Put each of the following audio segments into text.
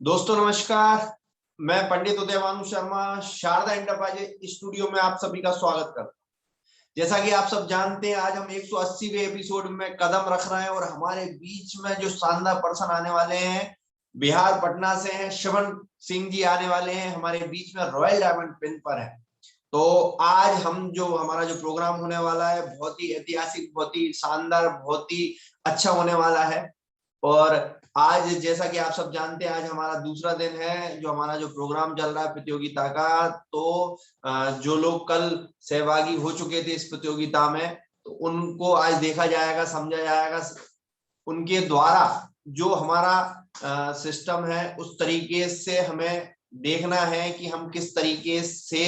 दोस्तों नमस्कार। मैं पंडित उदयभानु शर्मा शारदा एंटरप्राइजेज स्टूडियो में आप सभी का स्वागत करता हूं। जैसा कि आप सब जानते हैं, आज हम 180वें एपिसोड में कदम रख रहे हैं और हमारे बीच में जो शानदार पर्सन आने वाले हैं, बिहार पटना से हैं, श्रवण सिंह जी आने वाले हैं हमारे बीच में, रॉयल डायमंड पिन पर है। तो आज हम जो हमारा जो प्रोग्राम होने वाला है बहुत ही ऐतिहासिक, बहुत ही शानदार, बहुत ही अच्छा होने वाला है। और आज जैसा कि आप सब जानते हैं, आज हमारा दूसरा दिन है जो हमारा जो प्रोग्राम चल रहा है प्रतियोगिता का। तो जो लोग कल सहभागी हो चुके थे इस प्रतियोगिता में, तो उनको आज देखा जाएगा, समझा जाएगा उनके द्वारा। जो हमारा सिस्टम है उस तरीके से हमें देखना है कि हम किस तरीके से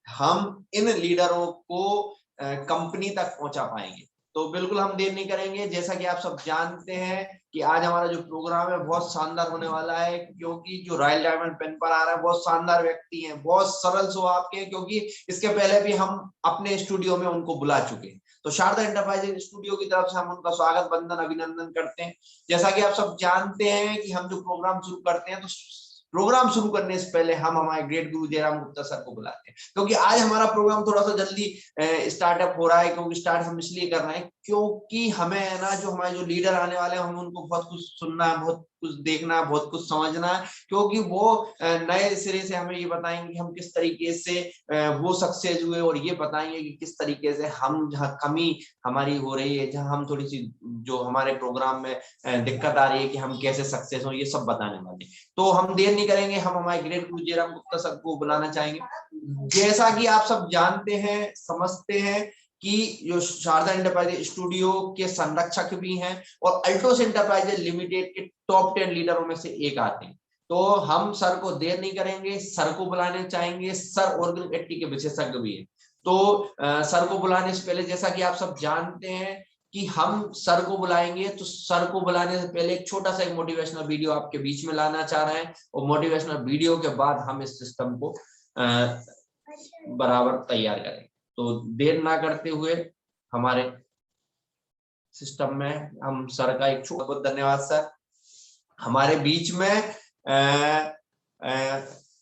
हम इन लीडरों को कंपनी तक पहुंचा पाएंगे। तो बिल्कुल हम देर नहीं करेंगे। जैसा कि आप सब जानते हैं कि आज हमारा जो प्रोग्राम है बहुत शानदार होने वाला है, क्योंकि जो रॉयल डायमंड पेन पर आ रहा है बहुत शानदार व्यक्ति हैं, बहुत सरल स्वभाव के हैं, क्योंकि इसके पहले भी हम अपने स्टूडियो में उनको बुला चुके हैं। तो शारदा एंटरप्राइजेज स्टूडियो की तरफ से हम उनका स्वागत, वंदन, अभिनंदन करते हैं। जैसा कि आप सब जानते हैं कि हम जो प्रोग्राम शुरू करते हैं, तो प्रोग्राम शुरू करने से पहले हम हमारे ग्रेट गुरु जयराम गुप्ता सर को बुलाते हैं, क्योंकि आज हमारा प्रोग्राम थोड़ा सा जल्दी स्टार्टअप हो रहा है। क्योंकि स्टार्ट हम इसलिए कर रहे हैं क्योंकि हमें है ना, जो हमारे जो लीडर आने वाले हैं, हम उनको बहुत कुछ सुनना है, बहुत कुछ देखना है, बहुत कुछ समझना है, क्योंकि वो नए सिरे से हमें ये बताएंगे कि हम किस तरीके से वो सक्सेस हुए, और ये बताएंगे कि किस तरीके से हम जहाँ कमी हमारी हो रही है, जहाँ हम थोड़ी सी जो हमारे प्रोग्राम में दिक्कत आ रही है, कि हम कैसे सक्सेस हो, ये सब बताने वाले। तो हम देर नहीं करेंगे, हम हमारे ग्रेट गुरु जयराम गुप्ता सर को बुलाना चाहेंगे। जैसा कि आप सब जानते हैं, समझते हैं कि जो शारदा एंटरप्राइजेज स्टूडियो के संरक्षक भी हैं और अल्टोस एंटरप्राइजेज लिमिटेड के टॉप 10 लीडरों में से एक आते हैं। तो हम सर को देर नहीं करेंगे, सर को बुलाने चाहेंगे। सर ऑर्गेनिक एटी के विशेषज्ञ भी हैं। तो सर को बुलाने से पहले, जैसा कि आप सब जानते हैं कि हम सर को बुलाएंगे, तो सर को बुलाने से पहले एक छोटा सा एक मोटिवेशनल वीडियो आपके बीच में लाना चाह रहे हैं, और मोटिवेशनल वीडियो के बाद हम इस सिस्टम को बराबर तैयार करें। तो देर ना करते हुए हमारे सिस्टम में हम सर का एक छोटा बहुत धन्यवाद सर। हमारे बीच में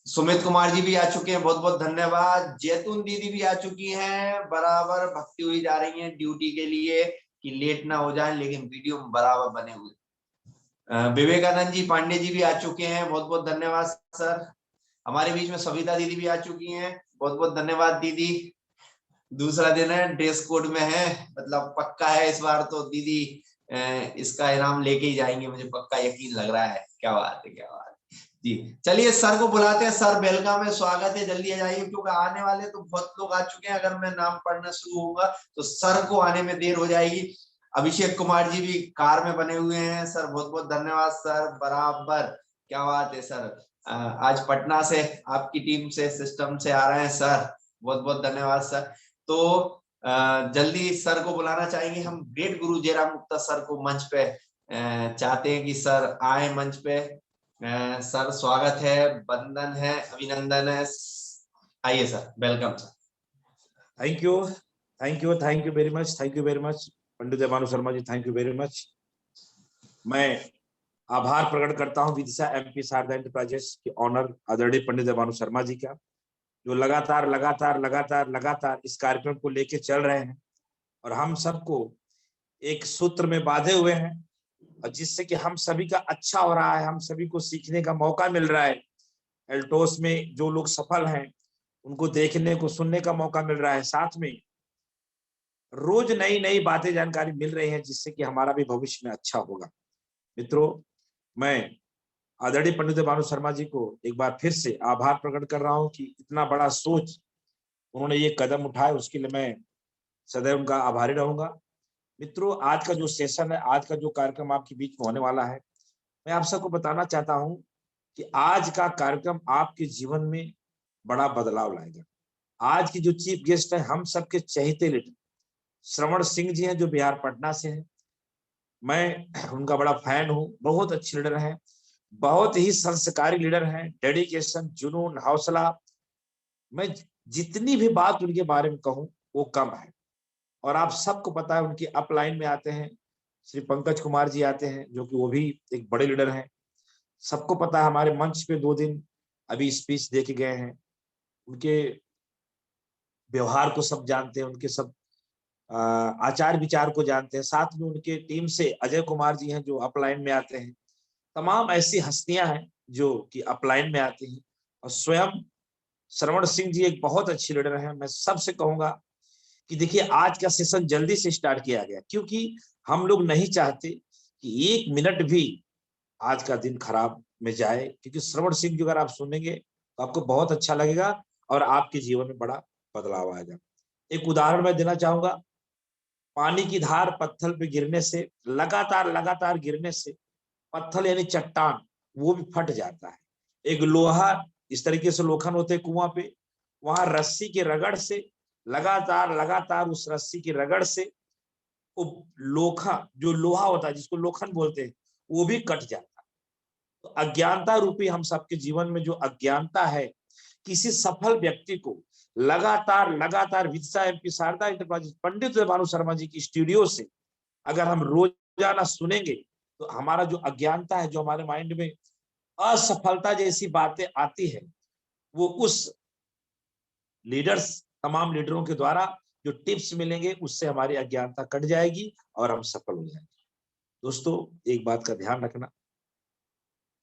सुमित कुमार जी भी आ चुके हैं, बहुत बहुत धन्यवाद। जैतून दीदी भी आ चुकी हैं, बराबर भक्ति हुई जा रही है ड्यूटी के लिए कि लेट ना हो जाए, लेकिन वीडियो में बराबर बने हुए। विवेकानंद जी पांडे जी भी आ चुके हैं, बहुत बहुत धन्यवाद सर। हमारे बीच में सविता दीदी भी आ चुकी हैं, बहुत बहुत धन्यवाद दीदी। दूसरा दिन है, ड्रेस कोड में है, मतलब पक्का है इस बार तो दीदी इसका इनाम लेके ही जाएंगे, मुझे पक्का यकीन लग रहा है। क्या बात है, क्या बात है जी। चलिए सर को बुलाते हैं। सर वेलकम है, स्वागत है, जल्दी आ जाइए, क्योंकि आने वाले तो बहुत लोग आ चुके हैं। अगर मैं नाम पढ़ना शुरू होगा तो सर को आने में देर हो जाएगी। अभिषेक कुमार जी भी कार में बने हुए हैं सर, बहुत बहुत धन्यवाद सर, बराबर। क्या बात है सर, आज पटना से आपकी टीम से, सिस्टम से आ रहे हैं सर, बहुत बहुत धन्यवाद सर। तो जल्दी सर को बुलाना चाहेंगे हम। ग्रेट गुरु जयराम गुप्ता सर को मंच पे चाहते हैं कि सर आए मंच पे। सर स्वागत है, वंदन है, अभिनंदन है। आइए sir, welcome sir. Thank you, thank you, thank you very much, thank you very much Pandit Udaybhanu Sharma ji, thank you very much. मैं आभार प्रकट करता हूं विदिशा एमपी शारदा एंटरप्राइजेस के ऑनर आदरणीय पंडित उदयभानु शर्मा जी का, जो लगातार लगातार लगातार लगातार इस कार्यक्रम को लेके चल रहे हैं और हम सबको एक सूत्र में बांधे हुए हैं, और जिससे कि हम सभी का अच्छा हो रहा है, हम सभी को सीखने का मौका मिल रहा है। एल्टोस में जो लोग सफल हैं उनको देखने को, सुनने का मौका मिल रहा है। साथ में रोज नई नई बातें, जानकारी मिल रही है, जिससे कि हमारा भी भविष्य में अच्छा होगा। मित्रों, मैं आदरणीय पंडित भानु शर्मा जी को एक बार फिर से आभार प्रकट कर रहा हूं कि इतना बड़ा सोच उन्होंने ये कदम उठाए, उसके लिए मैं सदैव उनका आभारी रहूंगा। मित्रों, आज का जो सेशन है, आज का जो कार्यक्रम आपके बीच में होने वाला है, मैं आप सबको बताना चाहता हूं कि आज का कार्यक्रम आपके जीवन में बड़ा बदलाव लाएगा। आज की जो चीफ गेस्ट है, हम सबके चहेते लीडर श्रवण सिंह जी हैं, जो बिहार पटना से हैं। मैं उनका बड़ा फैन हूं, बहुत अच्छे लीडर हैं, बहुत ही संस्कारी लीडर हैं, डेडिकेशन, जुनून, हौसला। मैं जितनी भी बात उनके बारे में कहूं वो कम है। और आप सबको पता है, उनकी अपलाइन में आते हैं श्री पंकज कुमार जी आते हैं, जो कि वो भी एक बड़े लीडर हैं। सबको पता है हमारे मंच पे 2 दिन अभी स्पीच दे के गए हैं, उनके व्यवहार को सब जानते हैं, उनके सब आचार विचार को जानते हैं। साथ में उनके टीम से अजय कुमार जी हैं जो अपलाइन में आते हैं। तमाम ऐसी हस्तियां हैं जो कि अपलाइन में आती हैं, और स्वयं श्रवण सिंह जी एक बहुत अच्छी लीडर हैं। मैं सबसे कहूंगा कि देखिए आज का सेशन जल्दी से स्टार्ट किया गया, क्योंकि हम लोग नहीं चाहते कि 1 मिनट भी आज का दिन खराब में जाए, क्योंकि श्रवण सिंह जी अगर आप सुनेंगे तो आपको बहुत अच्छा लगेगा और आपके जीवन में बड़ा बदलाव आएगा। एक उदाहरण मैं देना चाहूंगा। पानी की धार पत्थर पे गिरने से, लगातार लगातार गिरने से पत्थर यानी चट्टान वो भी फट जाता है। एक लोहा, इस तरीके से लोखन होते हैं कुआं पे, वहां रस्सी के रगड़ से लगातार लगातार उस रस्सी की रगड़ से वो लोखा जो लोहा होता है जिसको लोखन बोलते हैं वो भी कट जाता है। तो अज्ञानता रूपी हम सबके जीवन में जो अज्ञानता है, किसी सफल व्यक्ति को लगातार लगातार विदिशा एमपी शारदा एंटरप्राइजेज पंडित उदय भानु शर्मा जी की स्टूडियो से अगर हम रोजाना सुनेंगे तो हमारा जो अज्ञानता है, जो हमारे माइंड में असफलता जैसी बातें आती है, वो उस लीडर्स, तमाम लीडरों के द्वारा जो टिप्स मिलेंगे उससे हमारी अज्ञानता कट जाएगी और हम सफल हो जाएंगे। दोस्तों एक बात का ध्यान रखना,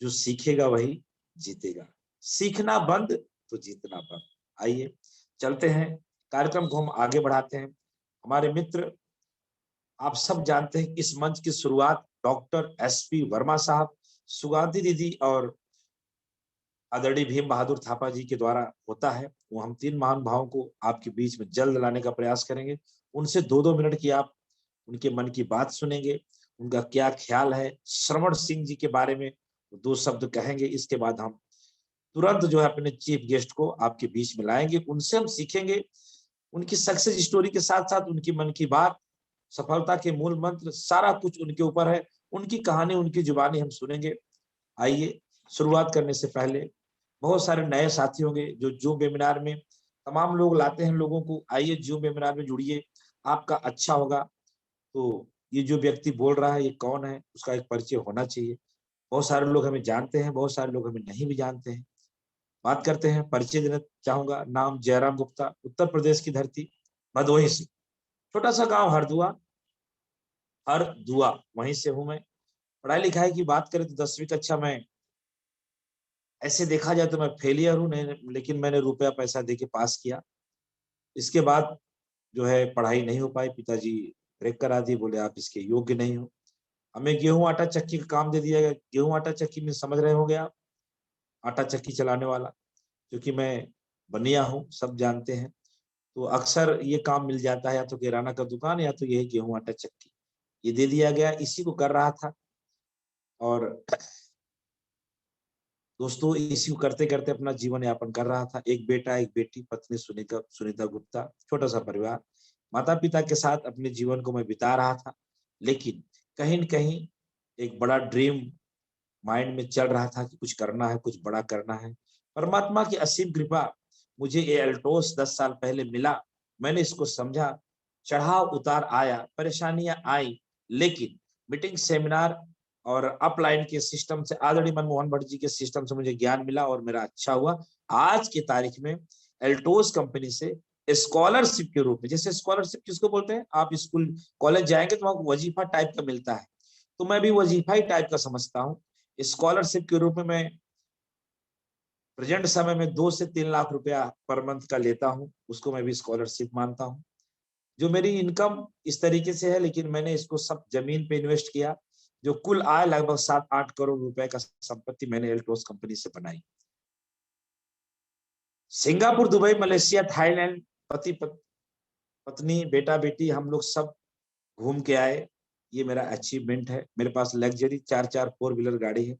जो सीखेगा वही जीतेगा, सीखना बंद तो जीतना बंद। आइए चलते हैं, कार्यक्रम को हम आगे बढ़ाते हैं। हमारे मित्र, आप सब जानते हैं इस मंच की शुरुआत डॉक्टर एसपी वर्मा साहब, सुगांधी दीदी और आदरणीय भीम बहादुर थापा जी के द्वारा होता है। वो हम 3 महान भावों को आपके बीच में जल्द लाने का प्रयास करेंगे। उनसे 2-2 मिनट की आप उनके मन की बात सुनेंगे, उनका क्या ख्याल है श्रवण सिंह जी के बारे में 2 शब्द कहेंगे। इसके बाद हम तुरंत जो है अपने चीफ गेस्ट को आपके बीच में लाएंगे, उनसे हम सीखेंगे उनकी सक्सेस स्टोरी के साथ साथ उनकी मन की बात, सफलता के मूल मंत्र, सारा कुछ उनके ऊपर है, उनकी कहानी, उनकी जुबानी हम सुनेंगे। आइए शुरुआत करने से पहले बहुत सारे नए साथी होंगे जो जूम वेबिनार में तमाम लोग लाते हैं लोगों को। आइए जूम वेबिनार में जुड़िए, आपका अच्छा होगा। तो ये जो व्यक्ति बोल रहा है ये कौन है, उसका एक परिचय होना चाहिए। बहुत सारे लोग हमें जानते हैं, बहुत सारे लोग हमें नहीं भी जानते हैं। बात करते हैं, परिचय देना चाहूंगा। नाम जयराम गुप्ता, उत्तर प्रदेश की धरती, भदोही से, छोटा सा गांव हरदुआ, वहीं से हूं मैं। पढ़ाई लिखाई की बात करें तो 10वीं कक्षा में, ऐसे देखा जाए तो मैं फेलियर हूं, नहीं, लेकिन मैंने रुपया पैसा दे के पास किया। इसके बाद जो है पढ़ाई नहीं हो पाई, पिताजी ब्रेक करा दिए, बोले आप इसके योग्य नहीं हो। हमें गेहूं आटा चक्की का काम दे दिया गया। गेहूं आटा चक्की में समझ रहे होंगे आप, आटा चक्की चलाने वाला, क्योंकि मैं बनिया हूँ, सब जानते हैं। तो अक्सर ये काम मिल जाता है, या तो किराना का दुकान या तो ये गेहूं आटा चक्की, ये दे दिया गया, इसी को कर रहा था। और दोस्तों इसी को करते करते अपना जीवन यापन कर रहा था। एक बेटा, एक बेटी, पत्नी सुनीता गुप्ता, छोटा सा परिवार, माता पिता के साथ अपने जीवन को मैं बिता रहा था। लेकिन कहीं न कहीं एक बड़ा ड्रीम माइंड में चल रहा था कि कुछ करना है, कुछ बड़ा करना है। परमात्मा की असीम कृपा, मुझे ये एल्टोस 10 साल पहले मिला। मैंने इसको समझा, चढ़ाव उतार आया, परेशानियां आई, लेकिन मीटिंग, सेमिनार और अपलाइन के सिस्टम से, आदरणीय मनमोहन भट्ट जी के सिस्टम से मुझे ज्ञान मिला और मेरा अच्छा हुआ। आज की तारीख में एल्टोस कंपनी से स्कॉलरशिप के रूप में, जैसे स्कॉलरशिप किसको बोलते हैं, आप स्कूल कॉलेज जाएंगे तो आपको वजीफा टाइप का मिलता है, तो मैं भी वजीफा ही टाइप का समझता हूँ। स्कॉलरशिप के रूप में मैं प्रेजेंट समय में 2 से 3 लाख रुपया पर मंथ का लेता हूँ, उसको मैं भी स्कॉलरशिप मानता हूँ। जो मेरी इनकम इस तरीके से है, लेकिन मैंने इसको सब जमीन पे इन्वेस्ट किया। जो कुल आय लगभग 7-8 करोड़ रुपए का संपत्ति मैंने एल्टोस कंपनी से बनाई। सिंगापुर, दुबई, मलेशिया, थाईलैंड, पति पत्नी, बेटा बेटी, हम लोग सब घूम के आए। ये मेरा अचीवमेंट है। मेरे पास लग्जरी 4-4 4 व्हीलर गाड़ी है।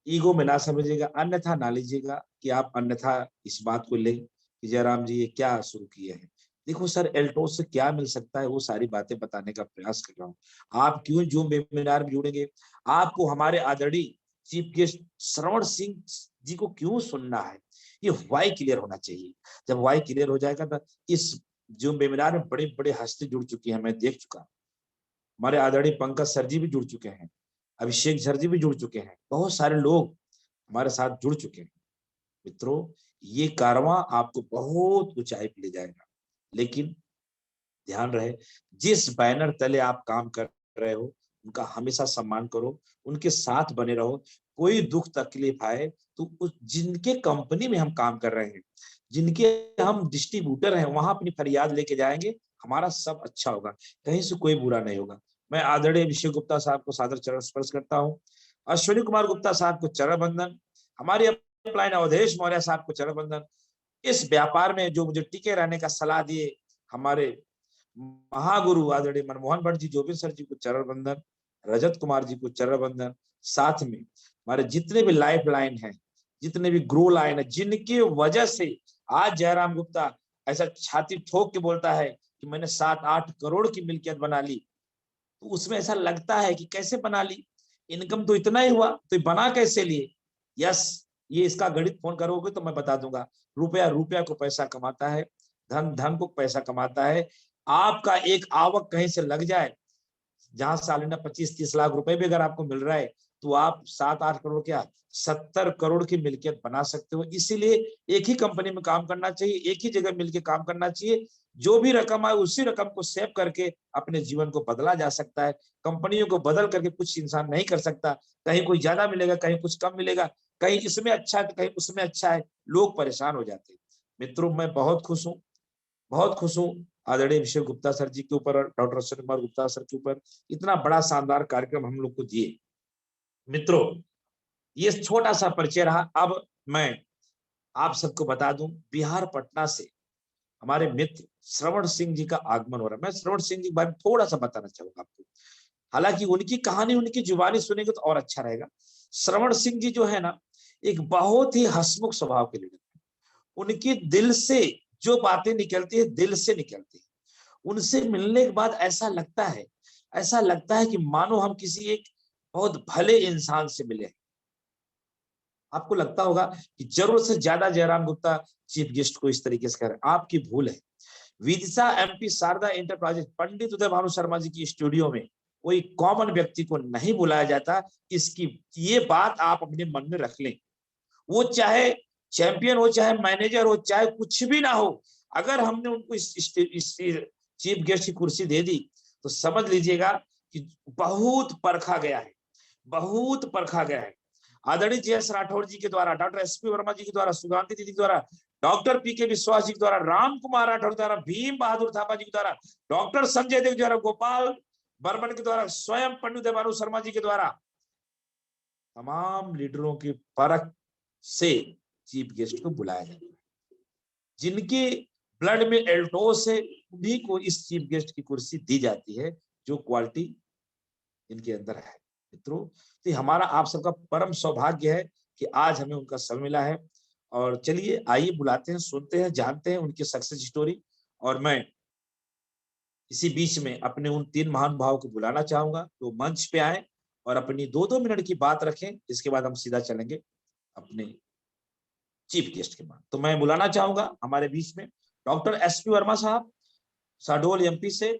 ईगो में ना समझिएगा, अन्यथा ना लीजिएगा कि आप अन्यथा इस बात को लें कि जयराम जी ये क्या शुरू किए हैं। देखो सर, एल्टोस से क्या मिल सकता है वो सारी बातें बताने का प्रयास कर रहा हूँ। आप क्यों जूम वेबिनार में जुड़ेंगे, आपको हमारे आदरणीय चीफ गेस्ट श्रवण सिंह जी को क्यों सुनना है, ये वाई क्लियर होना चाहिए। जब वाई क्लियर हो जाएगा तो इस जूम वेबिनार में बड़े बड़े हस्ती जुड़ चुकी है, मैं देख चुका। हमारे आदरणीय पंकज सर जी भी जुड़ चुके हैं। अभिषेक सर जी भी जुड़ चुके हैं, बहुत सारे लोग हमारे साथ जुड़ चुके हैं। मित्रों, ये कारवां आपको बहुत ऊंचाई पे ले जाएगा, लेकिन ध्यान रहे जिस बैनर तले आप काम कर रहे हो उनका हमेशा सम्मान करो, उनके साथ बने रहो। कोई दुख तकलीफ आए तो उस जिनके कंपनी में हम काम कर रहे हैं, जिनके हम डिस्ट्रीब्यूटर हैं, वहां अपनी फरियाद लेके जाएंगे, हमारा सब अच्छा होगा, कहीं से कोई बुरा नहीं होगा। मैं आदरणीय अभिषेक गुप्ता साहब को सादर चरण स्पर्श करता हूँ, अश्विनी कुमार गुप्ता साहब को चरण वंदन, हमारे अपलाइन अवधेश मौर्य साहब को चरण वंदन। इस व्यापार में जो मुझे टिके रहने का सलाह दिए हमारे महागुरु आदरणीय मनमोहन भट्ट जी, जोबिन सर जी को चरण वंदन, रजत कुमार जी को चरण वंदन। साथ में हमारे जितने भी लाइफ लाइन है, जितने भी ग्रो लाइन है, जिनके वजह से आज जयराम गुप्ता ऐसा छाती ठोक के बोलता है कि मैंने 7-8 करोड़ की मिल्कियत बना ली, तो उसमें ऐसा लगता है कि कैसे बना ली, इनकम तो इतना ही हुआ, तो बना कैसे लिए। यस, ये इसका गणित फोन करोगे तो मैं बता दूंगा। रुपया रुपया को पैसा कमाता है, धन धन को पैसा कमाता है। आपका एक आवक कहीं से लग जाए, जहां सालाना 25-30 लाख रुपए भी अगर आपको मिल रहा है, तो आप 7-8 करोड़ क्या 70 करोड़ की मिल्कियत बना सकते हो। इसीलिए एक ही कंपनी में काम करना चाहिए, एक ही जगह मिलकर काम करना चाहिए। जो भी रकम आए उसी रकम को सेव करके अपने जीवन को बदला जा सकता है। कंपनियों को बदल करके कुछ इंसान नहीं कर सकता। कहीं कोई ज्यादा मिलेगा, कहीं कुछ कम मिलेगा, कहीं इसमें अच्छा है तो कहीं उसमें अच्छा है, लोग परेशान हो जाते हैं। मित्रों, मैं बहुत खुश हूँ, बहुत खुश हूँ आदरणीय अभिषेक गुप्ता सर जी के ऊपर और डॉक्टर अश्विनी कुमार गुप्ता सर के ऊपर इतना बड़ा शानदार कार्यक्रम हम लोग को दिए। मित्रों, ये छोटा सा परिचय रहा। अब मैं आप सबको बता दूं, बिहार पटना से हमारे मित्र श्रवण सिंह जी का आगमन हो रहा है। मैं श्रवण सिंह जी के बारे में थोड़ा सा बताना चाहूंगा आपको, हालांकि उनकी कहानी उनकी जुबानी सुनेंगे तो और अच्छा रहेगा। श्रवण सिंह जी जो है ना, एक बहुत ही हंसमुख स्वभाव के लीडर है। उनकी दिल से जो बातें निकलती है, दिल से निकलती है। उनसे मिलने के बाद ऐसा लगता है कि मानो हम किसी एक बहुत भले इंसान से मिले। आपको लगता होगा कि जरूरत से ज्यादा जयराम गुप्ता चीफ गेस्ट को इस तरीके से कह रहे हैं, आपकी भूल है। विदिशा एमपी शारदा एंटरप्राइजेज पंडित उदय भानु शर्मा जी की स्टूडियो में कोई कॉमन व्यक्ति को नहीं बुलाया जाता। इसकी ये बात आप अपने मन में रख लें। वो चाहे चैंपियन हो, चाहे मैनेजर हो, चाहे कुछ भी ना हो, अगर हमने उनको इस चीफ गेस्ट की कुर्सी दे दी तो समझ लीजिएगा कि बहुत परखा गया है, बहुत परखा गया है। आदरणीय JS राठौड़ जी के द्वारा, डॉक्टर SP वर्मा जी के द्वारा, सुगांती दीदी के द्वारा, डॉक्टर PK विश्वास जी के द्वारा, राम कुमार राठौड़ द्वारा, भीम बहादुर थापा जी के द्वारा, डॉक्टर संजय देव द्वारा, गोपाल बर्मन के द्वारा, स्वयं पंडित देवानु शर्मा जी के द्वारा, तमाम लीडरों की परख से चीफ गेस्ट को बुलाया जाता है। जिनके ब्लड में एल्टोस है, उन्हीं को इस चीफ गेस्ट की कुर्सी दी जाती है, जो क्वालिटी इनके अंदर है। मित्रों, तो हमारा आप सबका परम सौभाग्य है कि आज हमें उनका समय मिला है। और चलिए आइए बुलाते हैं, सुनते हैं, जानते हैं उनकी सक्सेस स्टोरी। और मैं इसी बीच में अपने उन 3 महानुभावों को बुलाना चाहूंगा, तो मंच पे आए और अपनी 2-2 मिनट की बात रखें। इसके बाद हम सीधा चलेंगे अपने चीफ गेस्ट के बाद। तो मैं बुलाना चाहूंगा हमारे बीच में डॉक्टर SP वर्मा साहब शहडोल MP से,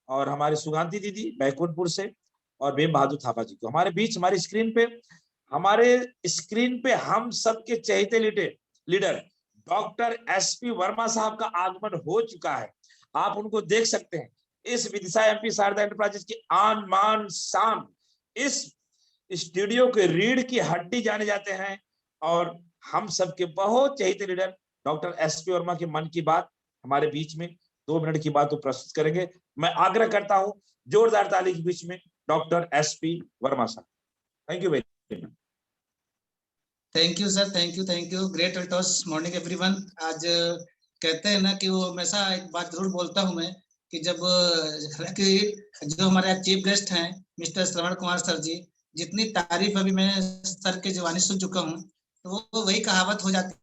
और हमारे सुगांती दीदी बैकुंठपुर से, और भीम बहादुर थापा जी को हमारे बीच। हमारे स्क्रीन पे हम सबके चहेते लीडर डॉक्टर SP वर्मा साहब का आगमन हो चुका है। आप उनको देख सकते हैं। इस विदिशा MP शारदा एंटरप्राइजेज की आन मान शान, इस स्टूडियो के रीढ़ की हड्डी जाने जाते हैं, और हम सबके बहुत चहेते लीडर डॉक्टर SP वर्मा के मन की बात हमारे बीच में 2 मिनट की बात को प्रस्तुत करेंगे। मैं आग्रह करता हूं जोरदार ताली के बीच में डॉक्टर SP वर्मा साहब। Thank you very much. Thank you sir, thank you. Great toss morning everyone. आज कहते हैं ना कि वो हमेशा एक बात जरूर बोलता हूं मैं कि जब जो हमारे चीफ गेस्ट हैं मिस्टर श्रवण कुमार सर जी, जितनी तारीफ अभी मैं सर के जुबानी सुन चुका हूं, तो वो वही कहावत हो जाती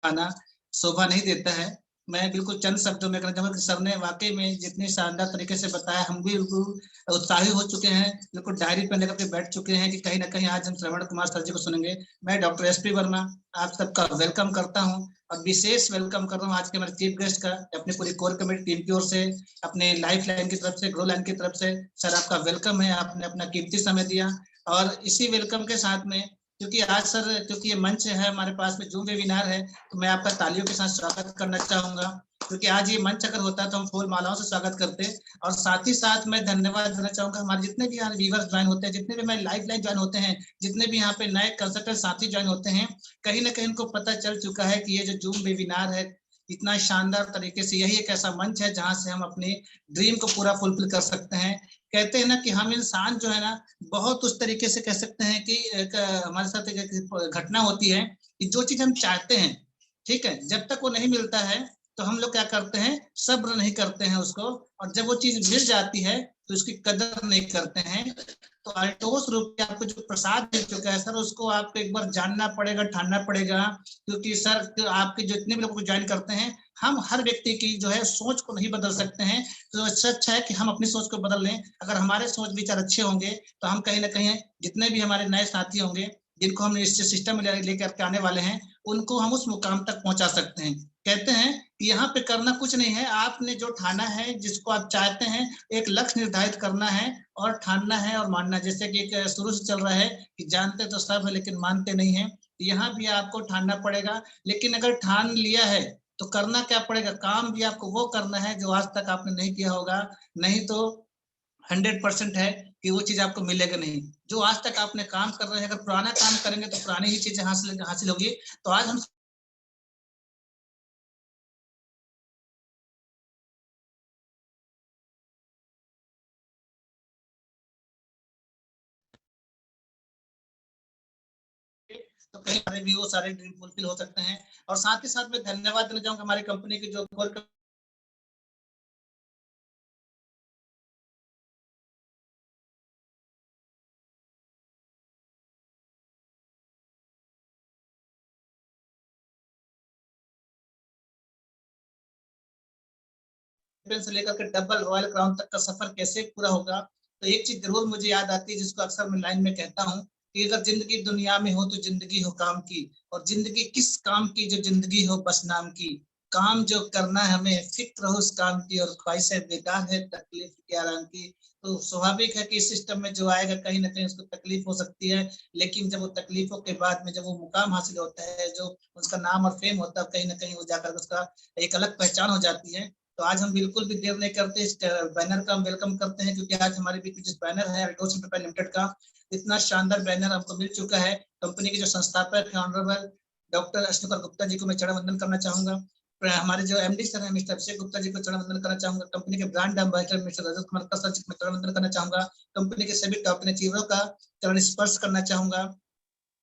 है, शोभा नहीं देता है, मैं बिल्कुल चंद शब्दों में कहना चाहूंगा कि सर ने वाकई में जितनी शानदार तरीके से बताया, हम भी बिल्कुल उत्साहित हो चुके हैं, बिल्कुल डायरी पे लेकर के बैठ चुके हैं कि कहीं ना कहीं आज हम श्रवण कुमार सर जी को सुनेंगे। मैं डॉक्टर एसपी वर्मा आप सबका वेलकम करता हूं, और विशेष वेलकम कर रहा हूं आज के हमारे चीफ गेस्ट का, अपनी पूरी कोर कमेटी टीम की ओर से, अपने लाइफ लाइन की तरफ से, ग्रो लाइन की तरफ से। सर आपका वेलकम है, आपने अपना कीमती समय दिया। और इसी वेलकम के साथ में, क्योंकि आज सर, क्योंकि ये मंच है हमारे पास में, जूम वेबिनार है, तो मैं आपका तालियों के साथ स्वागत करना चाहूंगा, क्योंकि आज ये मंच अगर होता तो हम फूल मालाओं से स्वागत करते। और साथ ही साथ मैं धन्यवाद देना चाहूंगा हमारे जितने भी यहाँ व्यूअर्स ज्वाइन होते हैं, जितने भी हमारे लाइव लाइन ज्वाइन होते हैं, जितने भी यहाँ पे नए कंसल्टेंट साथी ज्वाइन होते हैं, कहीं ना कहीं उनको पता चल चुका है कि ये जो जूम वेबिनार है इतना शानदार तरीके से, यही एक ऐसा मंच है जहां से हम अपनी ड्रीम को पूरा फुलफिल कर सकते हैं। कहते हैं ना कि हम इंसान जो है ना, बहुत उस तरीके से कह सकते हैं कि हमारे साथ एक घटना होती है कि जो चीज हम चाहते हैं, ठीक है, जब तक वो नहीं मिलता है तो हम लोग क्या करते हैं, सब्र नहीं करते हैं उसको, और जब वो चीज मिल जाती है तो उसकी कदर नहीं करते हैं। तो अल्टोस रूप में आपको जो प्रसाद मिल चुका है सर, उसको आपको एक बार जानना पड़ेगा, ठानना पड़ेगा, क्योंकि सर आपके जितने भी लोग ज्वाइन करते हैं, हम हर व्यक्ति की जो है सोच को नहीं बदल सकते हैं, तो अच्छा है कि हम अपनी सोच को बदल लें। अगर हमारे सोच विचार अच्छे होंगे तो हम कहीं ना कहीं जितने भी हमारे नए साथी होंगे, जिनको हम इस सिस्टम में लेकर के आने वाले हैं, उनको हम उस मुकाम तक पहुंचा सकते हैं। कहते हैं कि यहाँ पे करना कुछ नहीं है, आपने जो ठाना है, जिसको आप चाहते हैं, एक लक्ष्य निर्धारित करना है और ठानना है और मानना। जैसे कि एक शुरू से चल रहा है कि जानते तो सब है लेकिन मानते नहीं है, यहाँ भी आपको ठानना पड़ेगा। लेकिन अगर ठान लिया है तो करना क्या पड़ेगा, काम भी आपको वो करना है जो आज तक आपने नहीं किया होगा, नहीं तो 100% है कि वो चीज आपको मिलेगा नहीं। जो आज तक आपने काम कर रहे हैं, अगर पुराना काम करेंगे तो पुरानी ही चीजें हासिल होगी। तो आज हम तो कहीं हमारे भी वो सारे ड्रीम फुलफिल हो सकते हैं। और साथ ही साथ मैं धन्यवाद देना चाहूंगा हमारी कंपनी की जो से लेकर के डबल रॉयल क्राउन तक का सफर कैसे पूरा होगा। तो एक चीज जरूर मुझे याद आती है, जिसको अक्सर मैं लाइन में कहता हूँ कि अगर जिंदगी दुनिया में हो तो जिंदगी हो काम की, और जिंदगी किस काम की, जो जिंदगी हो बस नाम की। काम जो करना है हमें, फिक्र हो उस काम की, और ख्वाहिशें बेकार है तकलीफ के आराम की। तो स्वाभाविक है कि इस सिस्टम में जो आएगा कहीं ना कहीं उसको तकलीफ हो सकती है, लेकिन जब वो तकलीफों के बाद में जब वो मुकाम हासिल होता है, जो उसका नाम और फेम होता है, कहीं ना कहीं वो जाकर उसका एक अलग पहचान हो जाती है। तो आज हम बिल्कुल भी देर नहीं करते, इस बैनर का हम वेलकम करते हैं, क्योंकि आज हमारे बीच जिस बैनर है अल्टोस इंटरप्राइज लिमिटेड का, इतना शानदार बैनर हमको मिल चुका है। कंपनी के जो संस्थापक है ऑनरेबल डॉक्टर अशोक गुप्ता जी को मैं चरण वंदन करना चाहूंगा। हमारे जो एमडी सर है मिस्टर अभिषेक गुप्ता जी को चरण वंदन करना चाहूंगा। कंपनी के brand ambassador mister Rajat Kumar sir जी को मैं चरण वंदन करना चाहूंगा। कंपनी के सभी टॉप अचीवरों का चरण स्पर्श करना चाहूंगा।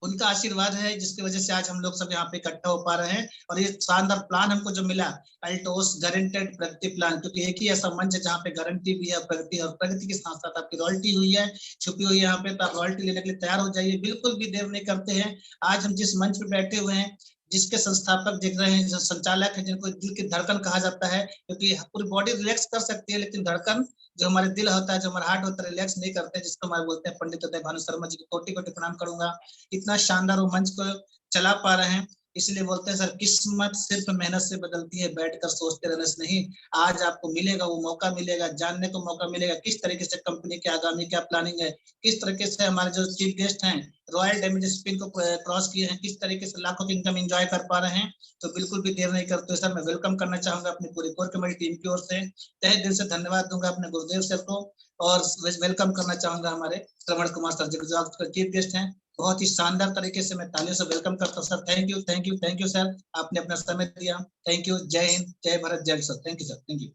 उनका आशीर्वाद है जिसकी वजह से आज हम लोग सब यहाँ पे इकट्ठा हो पा रहे हैं। और ये शानदार प्लान हमको जो मिला, अल्टोस गारंटेड प्रगति प्लान, क्योंकि एक ही ऐसा मंच है जहाँ पे गारंटी भी है प्रगति, और प्रगति के साथ साथ आपकी रॉयल्टी हुई है, छुपी हुई है यहाँ पे, तो आप रॉयल्टी लेने के लिए तैयार हो जाइए, बिल्कुल भी देर नहीं करते हैं। आज हम जिस मंच पे बैठे हुए हैं, जिसके संस्थापक दिख रहे हैं, जो संचालक है, जिनको दिल की धड़कन कहा जाता है, क्योंकि पूरी बॉडी रिलैक्स कर सकती है लेकिन धड़कन, जो हमारे दिल होता है, जो हमारा हार्ट होता है, रिलैक्स नहीं करते, जिसको हमारे बोलते हैं पंडित उदय भानु शर्मा जी को कोटि कोटि प्रणाम करूंगा। इतना शानदार वो मंच को चला पा रहे हैं, इसलिए बोलते हैं सर, किस्मत सिर्फ मेहनत से बदलती है, बैठकर सोचते रहने से नहीं। आज आपको मिलेगा, वो मौका मिलेगा, जानने को मौका मिलेगा किस तरीके से कंपनी के आगामी क्या प्लानिंग है, किस तरीके से हमारे जो चीफ गेस्ट हैं रॉयल डैमेज स्पिन को क्रॉस किए हैं, किस तरीके से लाखों की इनकम एंजॉय कर पा रहे हैं। तो बिल्कुल भी देर नहीं करते सर, मैं वेलकम करना चाहूंगा अपनी पूरी कोर कमेटी टीम की ओर से, तहे दिल से धन्यवाद दूंगा अपने गुरुदेव सर को, और वेलकम करना चाहूंगा हमारे श्रवण कुमार सर जी को, जो आपके चीफ गेस्ट हैं। बहुत ही शानदार तरीके से मैं तालियों से वेलकम करता हूँ sir. Thank you, thank you, thank you sir, आपने अपना समय दिया। थैंक यू, जय हिंद, जय भारत, जय sir. Thank you sir, thank you.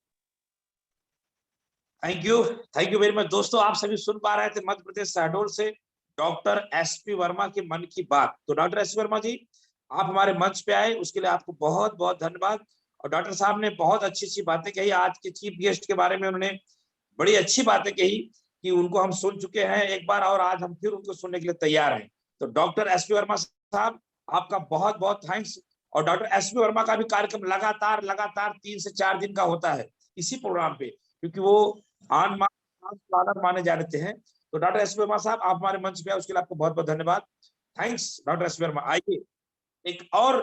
Thank you very much. दोस्तों, आप सभी सुन पा रहे थे मध्य प्रदेश शहडोल से डॉक्टर एसपी वर्मा के मन की बात। तो डॉक्टर एसपी वर्मा जी, आप हमारे मंच पे आए, उसके लिए आपको बहुत बहुत धन्यवाद। और डॉक्टर साहब ने बहुत अच्छी अच्छी बातें कही, आज के चीफ गेस्ट के बारे में उन्होंने बड़ी अच्छी बातें कही कि उनको हम सुन चुके हैं एक बार, और आज हम फिर उनको सुनने के लिए तैयार हैं। तो डॉक्टर एसपी वर्मा साहब, आपका बहुत बहुत थैंक्स। और डॉक्टर एसपी वर्मा का भी कार्यक्रम लगातार 3 से 4 दिन का होता है इसी प्रोग्राम पे, क्योंकि वो आनंद माने जाते हैं। तो डॉक्टर एसपी वर्मा साहब, आप हमारे मंच पे आए, उसके लिए आपको बहुत बहुत धन्यवाद। Thanks doctor SP Verma. आइए एक और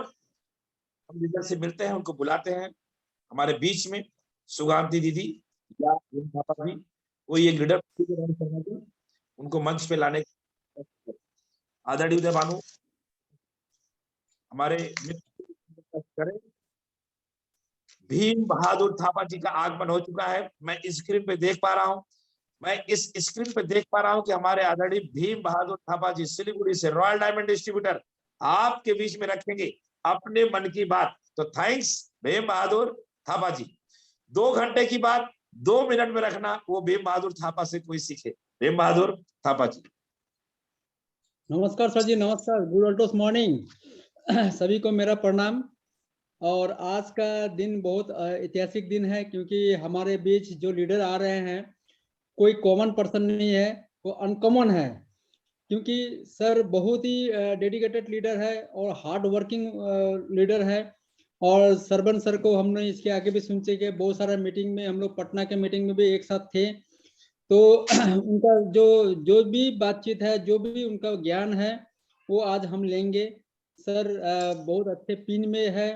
हम लीडर से मिलते हैं, उनको बुलाते हैं हमारे बीच में, सुगांती दीदी या थापा जी, कोई एक लीडर उनको मंच पे लाने। आदरणीय उदय भानु हमारे मित्र करें। भीम बहादुर थापा जी का आगमन हो चुका है। मैं स्क्रीन पे देख पा रहा हूं, कि हमारे आदरणीय भीम बहादुर थापा जी सिलीगुड़ी से रॉयल डायमंड डिस्ट्रीब्यूटर आपके बीच में रखेंगे अपने मन की बात। तो थैंक्स भीम बहादुर थापा जी। 2 घंटे की बात 2 मिनट में रखना, वो भीम बहादुर थापा से कोई सीखे। भीम बहादुर थापा जी। नमस्कार सर जी, नमस्कार। Good Altos morning. सभी को मेरा प्रणाम। और आज का दिन बहुत ऐतिहासिक दिन है, क्योंकि हमारे बीच जो लीडर आ रहे हैं कोई कॉमन पर्सन नहीं है, वो अनकॉमन है। क्योंकि सर बहुत ही डेडिकेटेड लीडर है और हार्ड वर्किंग लीडर है। और सरबन सर को हमने इसके आगे भी सुन चुके, बहुत सारा मीटिंग में हम लोग पटना के मीटिंग में भी एक साथ थे। तो उनका जो भी बातचीत है, जो भी उनका ज्ञान है, वो आज हम लेंगे। सर बहुत अच्छे पिन में है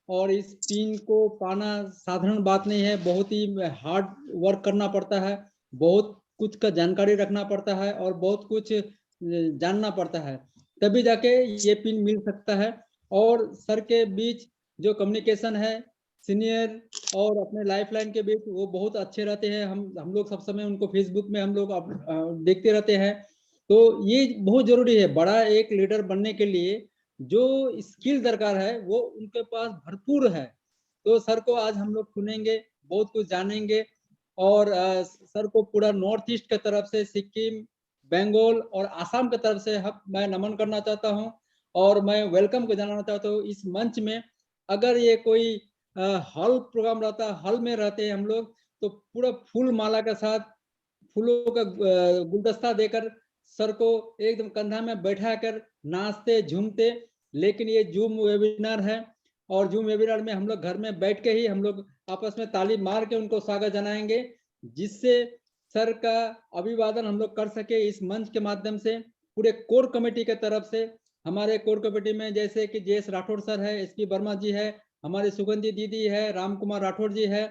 और इस पिन को पाना साधारण बात नहीं है, बहुत ही हार्ड वर्क करना पड़ता है, बहुत कुछ का जानकारी रखना पड़ता है और बहुत कुछ जानना पड़ता है, तभी जाके ये पिन मिल सकता है। और सर के बीच जो कम्युनिकेशन है सीनियर और अपने लाइफलाइन के बीच, वो बहुत अच्छे रहते हैं। हम लोग सब समय उनको फेसबुक में हम लोग देखते रहते हैं। तो ये बहुत जरूरी है, बड़ा एक लीडर बनने के लिए जो स्किल दरकार है वो उनके पास भरपूर है। तो सर को आज हम लोग सुनेंगे, बहुत कुछ जानेंगे। और सर को पूरा नॉर्थ ईस्ट की तरफ से, सिक्किम, बंगाल और आसाम की तरफ से मैं नमन करना चाहता हूँ और मैं वेलकम को जानना चाहता हूँ इस मंच में। अगर ये कोई हॉल प्रोग्राम रहता, हॉल में रहते हम लोग, तो पूरा फूल माला के साथ फूलों का गुलदस्ता देकर सर को एकदम कंधा में बैठाकर नाचते झूमते। लेकिन ये जूम वेबिनार है और जूम वेबिनार में हम लोग घर में बैठ के ही हम लोग आपस में ताली मार के उनको स्वागत जनाएंगे, जिससे सर का अभिवादन हम लोग कर सके इस मंच के माध्यम से। पूरे कोर कमेटी के तरफ से, हमारे कोर कमेटी में जैसे कि जेएस राठौड़ सर है, एसपी वर्मा जी है, हमारी सुगंधी दीदी है, राम कुमार राठौड़ जी है,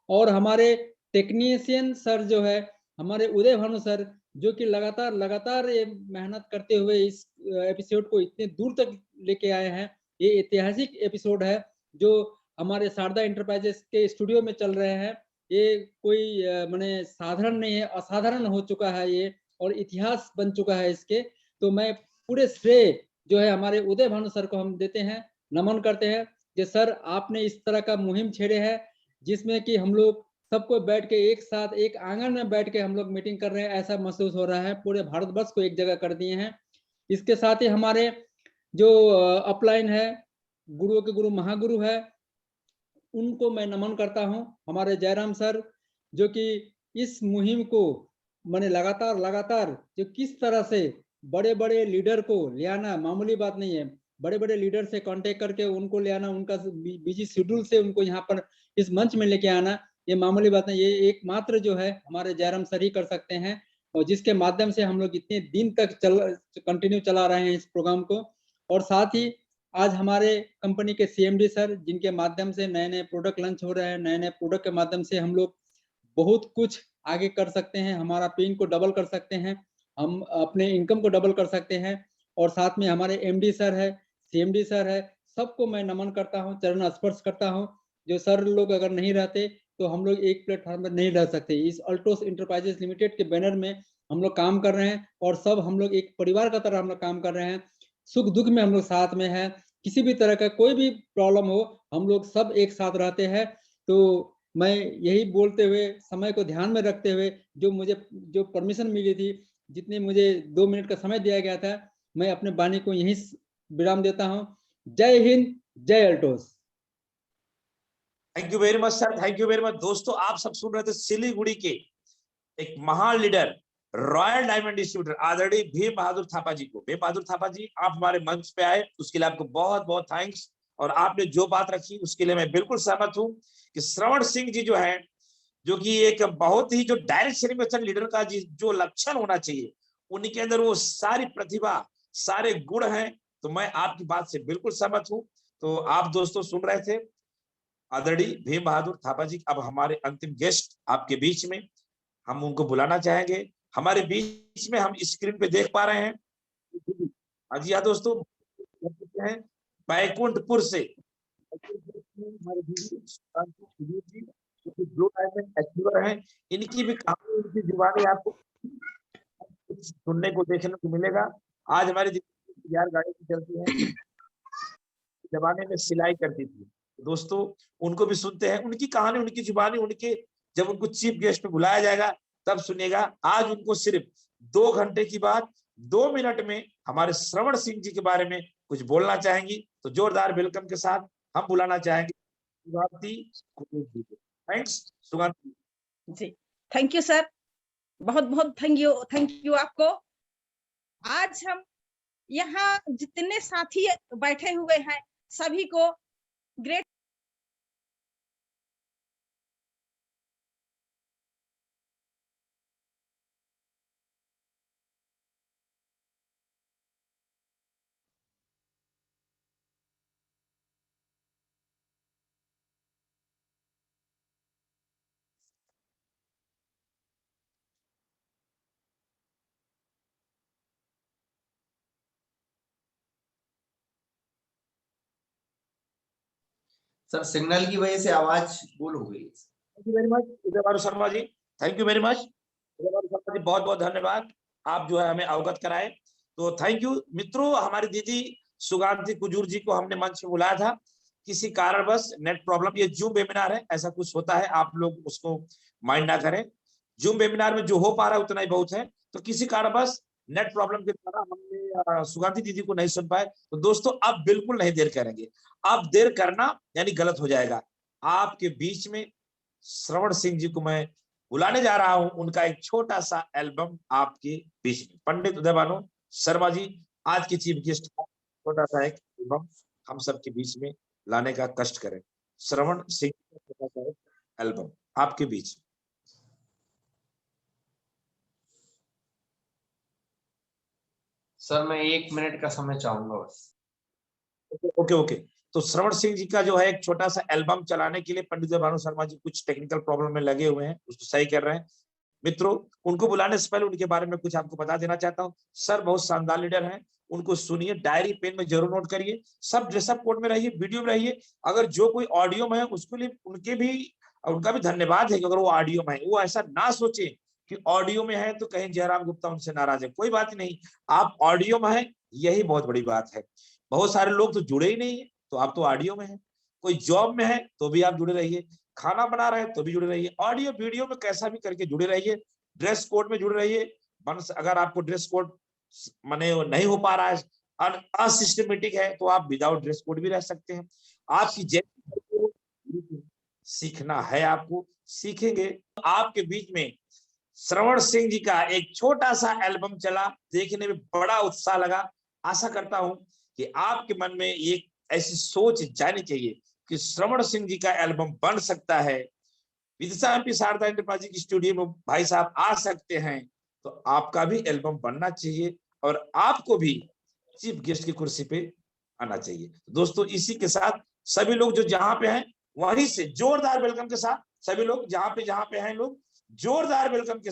और हमारे टेक्नीशियन सर जो है हमारे उदय भानु सर, जो कि लगातार ये मेहनत करते हुए इस एपिसोड को इतने दूर तक लेके आए हैं। ये ऐतिहासिक एपिसोड है जो हमारे शारदा इंटरप्राइजेस के स्टूडियो में चल रहे हैं। ये कोई माने साधारण नहीं है, असाधारण हो चुका है ये और इतिहास बन चुका है इसके। तो मैं पूरे श्रेय जो है हमारे उदय भानु सर को हम देते हैं, नमन करते हैं कि सर आपने इस तरह का मुहिम छेड़े है जिसमें कि हम लोग सबको बैठ के एक साथ एक आंगन में बैठ के हम लोग मीटिंग कर रहे हैं, ऐसा महसूस हो रहा है। पूरे भारतवर्ष को एक जगह कर दिए हैं। इसके साथ ही हमारे जो अपलाइन है, गुरुओं के गुरु महागुरु है, उनको मैं नमन करता हूं। हमारे जयराम सर जो कि इस मुहिम को मैंने लगातार जो किस तरह से बड़े बड़े लीडर को ले आना मामूली बात नहीं है। बड़े बड़े लीडर से कांटेक्ट करके उनको ले आना, उनका बिजी शेड्यूल से उनको यहाँ पर इस मंच में लेके आना, ये मामूली बात नहीं। ये एकमात्र जो है हमारे जयराम सर ही कर सकते हैं, और जिसके माध्यम से हम लोग इतने दिन तक कंटिन्यू चला रहे हैं इस प्रोग्राम को। और साथ ही आज हमारे कंपनी के सीएमडी सर, जिनके माध्यम से नए नए प्रोडक्ट लॉन्च हो रहे हैं, नए नए प्रोडक्ट के माध्यम से हम लोग बहुत कुछ आगे कर सकते हैं, हमारा पिन को डबल कर सकते हैं, हम अपने इनकम को डबल कर सकते हैं। और साथ में हमारे एमडी सर है, सीएमडी सर है, सबको मैं नमन करता हूँ, चरण स्पर्श करता हूँ। जो सर लोग अगर नहीं रहते तो हम लोग एक प्लेटफॉर्म पर नहीं रह सकते। इस अल्टोस इंटरप्राइजेस लिमिटेड के बैनर में हम लोग काम कर रहे हैं और सब हम लोग एक परिवार का तरह हम लोग काम कर रहे हैं। सुख दुख में हम लोग साथ में हैं, किसी भी तरह का कोई भी प्रॉब्लम हो हम लोग सब एक साथ रहते हैं। तो मैं यही बोलते हुए, समय को ध्यान में रखते हुए, जो परमिशन मिली थी, जितने मुझे 2 मिनट का समय दिया गया था, मैं अपने वाणी को यहीं विराम देता हूं। जय हिंद, जय Altos. Thank you very much sir, thank you very much. दोस्तों आप सब सुन रहे थे सिलीगुड़ी के एक महान लीडर, रॉयल डायमंड डिस्ट्रीब्यूटर आदरणीय भीम बहादुर थापा जी को। भीम बहादुर थापा जी, आप हमारे मंच पे आए, उसके लिए आपको बहुत बहुत थैंक्स और आपने जो बात रखी उसके लिए मैं बिल्कुल सहमत हूं कि श्रवण सिंह जी जो है, जो कि एक बहुत ही जो डायरेक्ट सेलिब्रेशन लीडर का जो लक्षण होना चाहिए, उनके अंदर वो सारी प्रतिभा, सारे गुण हैं। तो मैं आपकी बात से बिल्कुल सहमत हूं। तो आप दोस्तों सुन रहे थे आदरणीय भीम बहादुर थापा जी। अब हमारे अंतिम गेस्ट आपके बीच में, हम उनको बुलाना चाहेंगे। हमारे बीच में हम स्क्रीन पे देख पा रहे हैं, जी हाँ दोस्तों, हैं बैकुंठपुर से हमारे दीदी ब्लू डायमंड अचीवर हैं। इनकी भी कहानी, इनकी जुबानी आपको सुनने को देखने को मिलेगा। आज हमारी दीदी यार गाड़ी की चलती है, जमाने में सिलाई करती थी। दोस्तों उनको भी सुनते हैं, उनकी कहानी, उनकी जुबानी, उनके जब उनको चीफ गेस्ट में बुलाया जाएगा तब सुनिएगा। आज उनको सिर्फ 2 घंटे की बात 2 मिनट में हमारे श्रवण सिंह जी के बारे में कुछ बोलना चाहेंगी। तो जोरदार वेलकम के साथ हम बुलाना चाहेंगे सुगांती कुजूर जी को। Thanks Suganti ji, thank you sir, बहुत बहुत थैंक यू आपको। आज हम यहाँ जितने साथी बैठे हुए हैं सभी को ग्रेट सर सिग्नल की वजह से आवाज गुल हो गई। थैंक यू वेरी मच उदय बारू Sharma ji, thank you very much उदय बारू शर्मा जी, बहुत बहुत धन्यवाद। आप जो है हमें अवगत कराए, तो थैंक यू। मित्रों हमारी दीदी सुगांती कुजूर जी को हमने मंच में बुलाया था, किसी कारणवश नेट प्रॉब्लम, ये जूम वेबिनार है, ऐसा कुछ होता है, आप लोग उसको माइंड ना करें। जूम वेबिनार में जो हो पा रहा है उतना ही बहुत है। तो किसी कारणवश नेट प्रॉब्लम के द्वारा हमने सुगांती दीदी को नहीं सुन पाए। तो दोस्तों अब बिल्कुल नहीं देर करेंगे, अब देर करना यानी गलत हो जाएगा। आपके बीच में श्रवण सिंह जी को मैं बुलाने जा रहा हूं, उनका एक छोटा सा एल्बम आपके बीच में। पंडित उदय भानु शर्मा जी आज के चीफ गेस्ट का छोटा सा एक एल्बम हम सबके बीच में लाने का कष्ट करें। श्रवण सिंह का छोटा सा एक एल्बम आपके बीच। सर मैं 1 मिनट का समय चाहूंगा बस। Okay okay. तो श्रवण सिंह जी का जो है एक छोटा सा एल्बम चलाने के लिए पंडित भानु शर्मा जी कुछ टेक्निकल प्रॉब्लम में लगे हुए हैं, उसको सही कर रहे हैं। मित्रों उनको बुलाने से पहले उनके बारे में कुछ आपको बता देना चाहता हूँ। सर बहुत शानदार लीडर हैं, उनको सुनिए, डायरी पेन में जरूर नोट करिए। सब ड्रेसअप कोड में रहिए, वीडियो में रहिए। अगर जो कोई ऑडियो में है उसके लिए उनका भी धन्यवाद है कि अगर वो ऑडियो में है, वो ऐसा ना सोचे कि ऑडियो में है तो कहीं जयराम गुप्ता उनसे नाराज है। कोई बात नहीं, आप ऑडियो में है, यही बहुत बड़ी बात है। बहुत सारे लोग तो जुड़े ही नहीं है, तो आप तो ऑडियो में है। कोई जॉब में है तो भी आप जुड़े रहिए, खाना बना रहे हैं तो भी जुड़े रहिए, ऑडियो वीडियो में कैसा भी करके जुड़े रहिए। ड्रेस कोड में जुड़े रहिए। अगर आपको ड्रेस कोड माने नहीं हो पा रहा है, असिस्टमेटिक है, तो आप विदाउट ड्रेस कोड भी रह सकते हैं। आपकी सीखना है, आपको सीखेंगे। आपके बीच में श्रवण सिंह जी का एक छोटा सा एल्बम चला, देखने में बड़ा उत्साह लगा। आशा करता हूं कि आपके मन में एक ऐसी सोच जानी चाहिए कि श्रवण सिंह जी का एल्बम बन सकता है, विदिशा एमपी शारदा एंटरप्राइज की स्टूडियो में भाई साहब आ सकते हैं, तो आपका भी एल्बम बनना चाहिए और आपको भी चीफ गेस्ट की कुर्सी पे आना चाहिए। दोस्तों इसी के साथ सभी लोग जो जहां पे हैं वहीं से जोरदार वेलकम के साथ, सभी लोग जहां पे हैं लोग जोरदार वेलकम के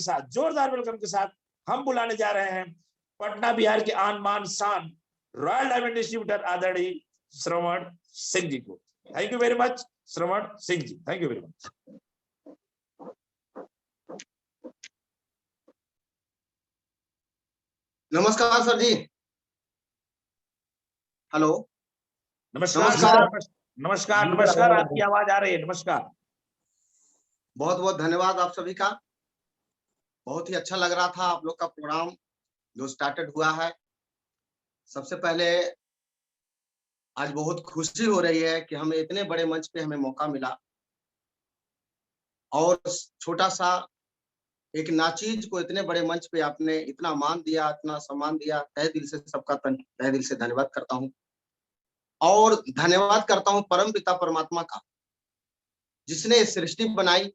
साथ हम बुलाने जा रहे हैं पटना बिहार के आन मान शान रॉयल डायमंड डिस्ट्रीब्यूटर आदरणीय श्रवण सिंह जी को। Thank you very much Shravan Singh ji, thank you very much. नमस्कार सर जी। हेलो नमस्कार, आपकी आवाज आ रही है। नमस्कार, बहुत बहुत धन्यवाद आप सभी का। बहुत ही अच्छा लग रहा था आप लोग का प्रोग्राम जो स्टार्टेड हुआ है। सबसे पहले आज बहुत खुशी हो रही है कि हमें इतने बड़े मंच पे हमें मौका मिला और छोटा सा एक नाचीज को इतने बड़े मंच पे आपने इतना मान दिया, इतना सम्मान दिया। तहे दिल से सबका तहे दिल से धन्यवाद करता हूँ। और धन्यवाद करता हूं परम पिता परमात्मा का, जिसने सृष्टि बनाई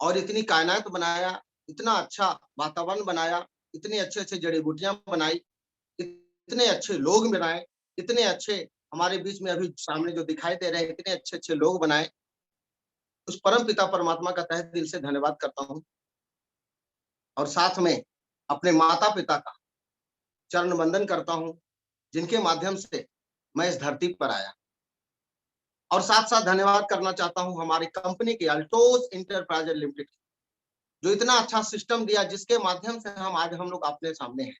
और इतनी कायनात बनाया, इतना अच्छा वातावरण बनाया, इतने अच्छे अच्छे जड़ी बूटियां बनाई, इतने अच्छे लोग बनाए, इतने अच्छे हमारे बीच में अभी सामने जो दिखाई दे रहे हैं, इतने अच्छे अच्छे लोग बनाए। उस परम पिता परमात्मा का तहे दिल से धन्यवाद करता हूं और साथ में अपने माता पिता का चरण वंदन करता हूं, जिनके माध्यम से मैं इस धरती पर आया। और साथ साथ धन्यवाद करना चाहता हूं हमारी कंपनी की अल्टोस इंटरप्राइजेज लिमिटेड, जो इतना अच्छा सिस्टम दिया, जिसके माध्यम से हम लोग अपने सामने हैं।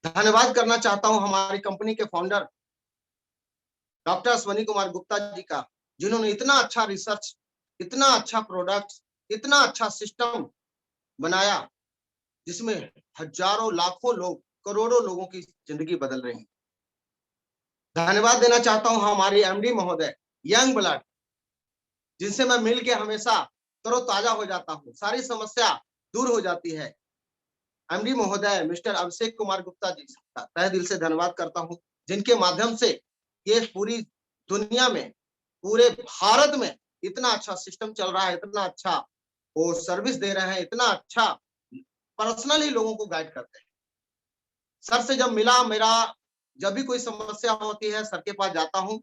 धन्यवाद करना चाहता हूं हमारी कंपनी के फाउंडर डॉक्टर अश्वनी कुमार गुप्ता जी का, जिन्होंने इतना अच्छा रिसर्च, इतना अच्छा प्रोडक्ट, इतना अच्छा सिस्टम बनाया, जिसमें हजारों लाखों लोग, करोड़ों लोगों की जिंदगी बदल रही है। धन्यवाद देना चाहता हूं हमारी एमडी महोदय यंग ब्लड, जिनसे मैं मिल के हमेशा तरोताजा हो जाता हूं, सारी समस्या दूर हो जाती है। एमडी महोदय मिस्टर अभिषेक कुमार गुप्ता जी का तहे दिल से धन्यवाद करता हूं, जिनके माध्यम से ये पूरी दुनिया में, पूरे भारत में इतना अच्छा सिस्टम चल रहा है, इतना अच्छा वो सर्विस दे रहे हैं, इतना अच्छा पर्सनली लोगों को गाइड करते हैं। सर से जब मिला, मेरा जब भी कोई समस्या होती है सर के पास जाता हूं,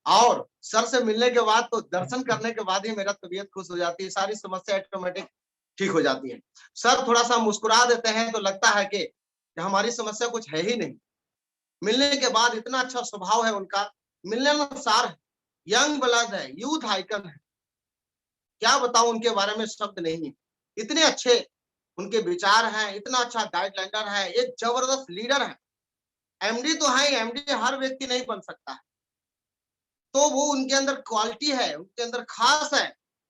और सर से मिलने के बाद तो दर्शन करने के बाद ही मेरा तबीयत खुश हो जाती है, सारी समस्या ऑटोमेटिक ठीक हो जाती है। सर थोड़ा सा मुस्कुरा देते हैं तो लगता है कि हमारी समस्या कुछ है ही नहीं। मिलने के बाद इतना अच्छा स्वभाव है उनका, मिलने में सार है, यंग ब्लड है, यूथ आइकन है, क्या बताऊं उनके बारे में, शब्द नहीं है। इतने अच्छे उनके विचार हैं, इतना अच्छा गाइडलाइनर है, एक जबरदस्त लीडर है। एमडी तो है, एमडी हर व्यक्ति नहीं बन सकता है, तो वो उनके अंदर क्वालिटी है, उनके अंदर खास है।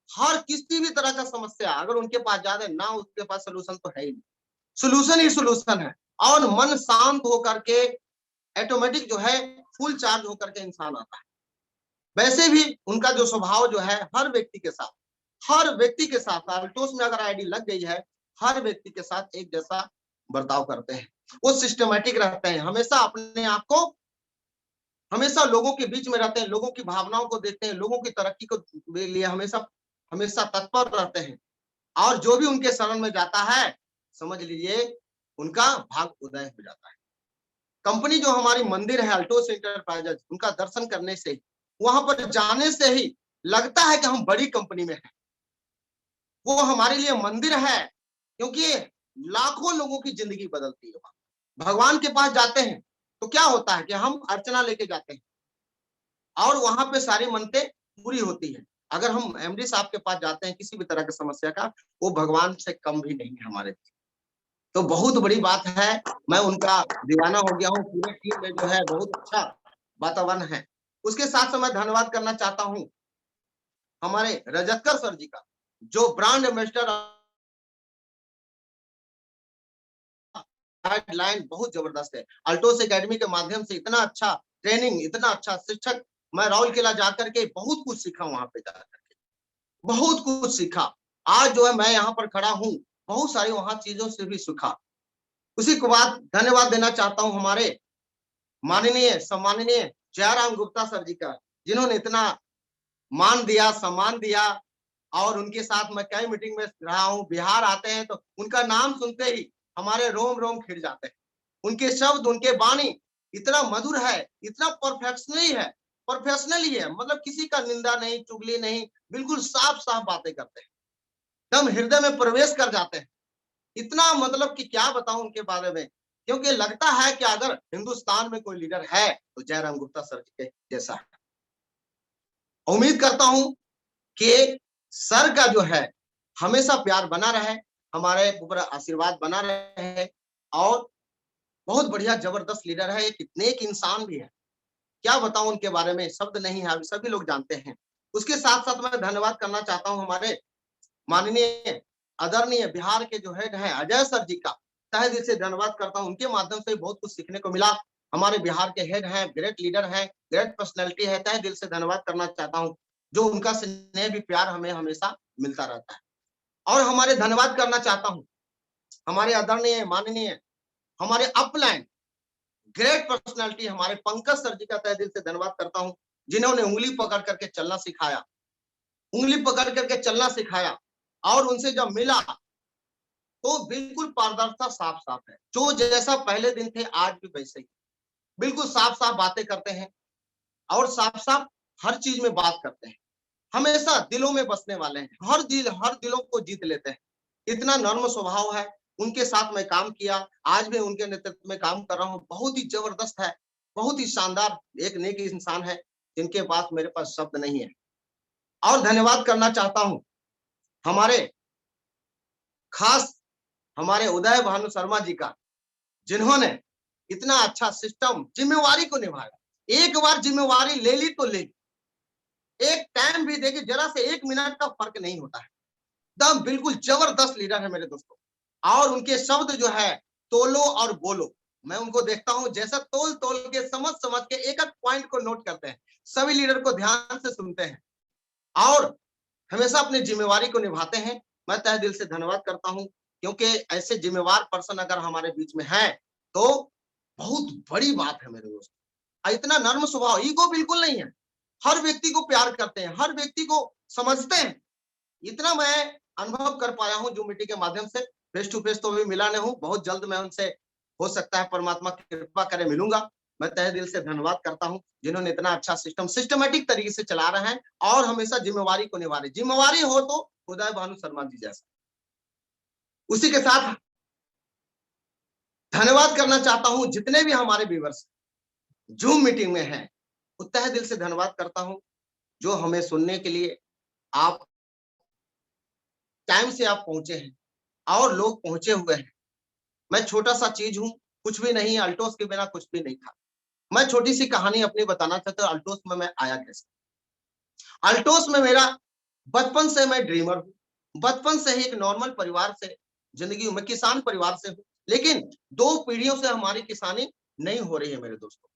हर किसी भी तरह का समस्या अगर उनके पास जाए ना, उसके पास सोल्यूशन तो है ही नहीं, सोल्यूशन ही सोल्यूशन है। और मन शांत होकर के ऑटोमेटिक जो है फुल चार्ज होकर के इंसान आता है। वैसे भी उनका जो स्वभाव जो है हर व्यक्ति के साथ, अल्टोस में अगर आईडी लग गई है, हर व्यक्ति के साथ एक जैसा बर्ताव करते हैं, वो सिस्टमैटिक रहते हैं, हमेशा अपने आप को, हमेशा लोगों के बीच में रहते हैं, लोगों की भावनाओं को देखते हैं, लोगों की तरक्की को लिए हमेशा तत्पर रहते हैं। और जो भी उनके शरण में जाता है, समझ लीजिए उनका भाग उदय हो जाता है। कंपनी जो हमारी मंदिर है अल्टोस इंटरप्राइजेज, उनका दर्शन करने से, वहां पर जाने से ही लगता है कि हम बड़ी कंपनी में हैं। वो हमारे लिए मंदिर है, क्योंकि लाखों लोगों की जिंदगी बदलती है। भगवान के पास जाते हैं तो क्या होता है कि हम अर्चना लेके जाते हैं और वहां पे सारी मन्नतें पूरी होती है। अगर हम एमडी साहब के पास जाते हैं किसी भी तरह की समस्या का, वो भगवान से कम भी नहीं है हमारे लिए। तो बहुत बड़ी बात है, मैं उनका दीवाना हो गया हूँ। पूरे टीम में जो है बहुत अच्छा वातावरण है। उसके साथ साथ मैं धन्यवाद करना चाहता हूँ हमारे रजतकर सर जी का, जो ब्रांड एम्बेसडर, गाइडलाइन बहुत जबरदस्त है। अल्टोस एकेडमी के माध्यम से इतना अच्छा ट्रेनिंग, इतना अच्छा शिक्षक, मैं राउरकेला जाकर के बहुत कुछ सीखा, वहां पे जाकर के बहुत कुछ सीखा। आज जो है मैं यहाँ पर खड़ा हूँ, बहुत सारी वहां चीजों से भी सीखा। उसी के बाद धन्यवाद देना चाहता हूँ हमारे माननीय सम्माननीय जयराम गुप्ता सर जी का, जिन्होंने इतना मान दिया, सम्मान दिया, और उनके साथ मैं कई मीटिंग में रहा हूँ। बिहार आते हैं तो उनका नाम सुनते ही हमारे रोम रोम खिड़ जाते हैं। उनके शब्द, उनके वाणी इतना मधुर है, इतना प्रोफेशनली है, मतलब किसी का निंदा नहीं, चुगली नहीं, बिल्कुल साफ साफ बातें करते हैं, एकदम हृदय में प्रवेश कर जाते हैं। इतना मतलब कि क्या बताऊं उनके बारे में, क्योंकि लगता है कि अगर हिंदुस्तान में कोई लीडर है तो जयराम गुप्ता सर जी के जैसा है। उम्मीद करता हूं कि सर का जो है हमेशा प्यार बना रहे, हमारे ऊपर आशीर्वाद बना रहे, और बहुत बढ़िया जबरदस्त लीडर है, एक नेक इंसान भी है। क्या बताऊं उनके बारे में, शब्द नहीं है, सभी लोग जानते हैं। उसके साथ साथ मैं धन्यवाद करना चाहता हूं हमारे माननीय आदरणीय बिहार के जो हेड हैं अजय सर जी का, तहे दिल से धन्यवाद करता हूं। उनके माध्यम से बहुत कुछ सीखने को मिला। हमारे बिहार के हेड हैं, ग्रेट लीडर हैं, ग्रेट पर्सनैलिटी है, तहे दिल से धन्यवाद करना चाहता हूं। जो उनका स्नेह भी प्यार हमें हमेशा मिलता रहता है। और हमारे धन्यवाद करना चाहता हूं हमारे आदरणीय माननीय हमारे अपलाइन ग्रेट पर्सनालिटी हमारे पंकज सर जी का तहे दिल से धन्यवाद करता हूं, जिन्होंने उंगली पकड़ करके चलना सिखाया, उंगली पकड़ करके चलना सिखाया। और उनसे जब मिला तो बिल्कुल पारदर्शिता साफ साफ है, जो जैसा पहले दिन थे आज भी वैसे ही, बिल्कुल साफ साफ बातें करते हैं और साफ साफ हर चीज में बात करते हैं, हमेशा दिलों में बसने वाले हैं, हर दिलों को जीत लेते हैं। इतना नर्म स्वभाव है। उनके साथ मैं काम किया, आज भी उनके नेतृत्व में काम कर रहा हूँ। बहुत ही जबरदस्त है, बहुत ही शानदार एक नेक इंसान है, जिनके पास मेरे पास शब्द नहीं है। और धन्यवाद करना चाहता हूं हमारे खास हमारे उदय भानु शर्मा जी का, जिन्होंने इतना अच्छा सिस्टम जिम्मेवारी को निभाया। एक बार जिम्मेवारी ले ली तो ले ली, एक टाइम भी देखिए, जरा से 1 मिनट का फर्क नहीं होता है। दम बिल्कुल जबरदस्त लीडर है मेरे दोस्तों। और उनके शब्द जो है तोलो और बोलो, मैं उनको देखता हूं जैसा तोल तोल के समझ के एक एक पॉइंट को नोट करते हैं, सभी लीडर को ध्यान से सुनते हैं और हमेशा अपनी जिम्मेवारी को निभाते हैं। मैं तहे दिल से धन्यवाद करता हूं, क्योंकि ऐसे जिम्मेवार पर्सन अगर हमारे बीच में है तो बहुत बड़ी बात है मेरे दोस्तों। इतना नर्म स्वभाव, ईगो बिल्कुल नहीं है, हर व्यक्ति को प्यार करते हैं, हर व्यक्ति को समझते हैं। इतना मैं अनुभव कर पाया हूं जूम मीटिंग के माध्यम से। फेस टू फेस तो अभी मिला नहीं हूं, बहुत जल्द मैं उनसे हो सकता है परमात्मा कृपा करे मिलूंगा। मैं तहे दिल से धन्यवाद करता हूं, जिन्होंने इतना अच्छा सिस्टम सिस्टमेटिक तरीके से चला रहे हैं और हमेशा जिम्मेवारी को निभा रहे। जिम्मेवारी हो तो उदय भानु शर्मा जी जैसा। उसी के साथ धन्यवाद करना चाहता हूं जितने भी हमारे व्यूअर्स जूम मीटिंग में हैं, तहे दिल से धन्यवाद करता हूं, जो हमें सुनने के लिए आप टाइम से आप पहुंचे हैं और लोग पहुंचे हुए हैं। मैं छोटा सा चीज हूं, कुछ भी नहीं, अल्टोस के बिना कुछ भी नहीं था। मैं छोटी सी कहानी अपनी बताना चाहता हूं, अल्टोस में मैं आया कैसे। अल्टोस में मेरा बचपन से मैं ड्रीमर हूं, बचपन से ही एक नॉर्मल परिवार से जिंदगी में, किसान परिवार से हूं, लेकिन 2 पीढ़ियों से हमारी किसानी नहीं हो रही है मेरे दोस्तों।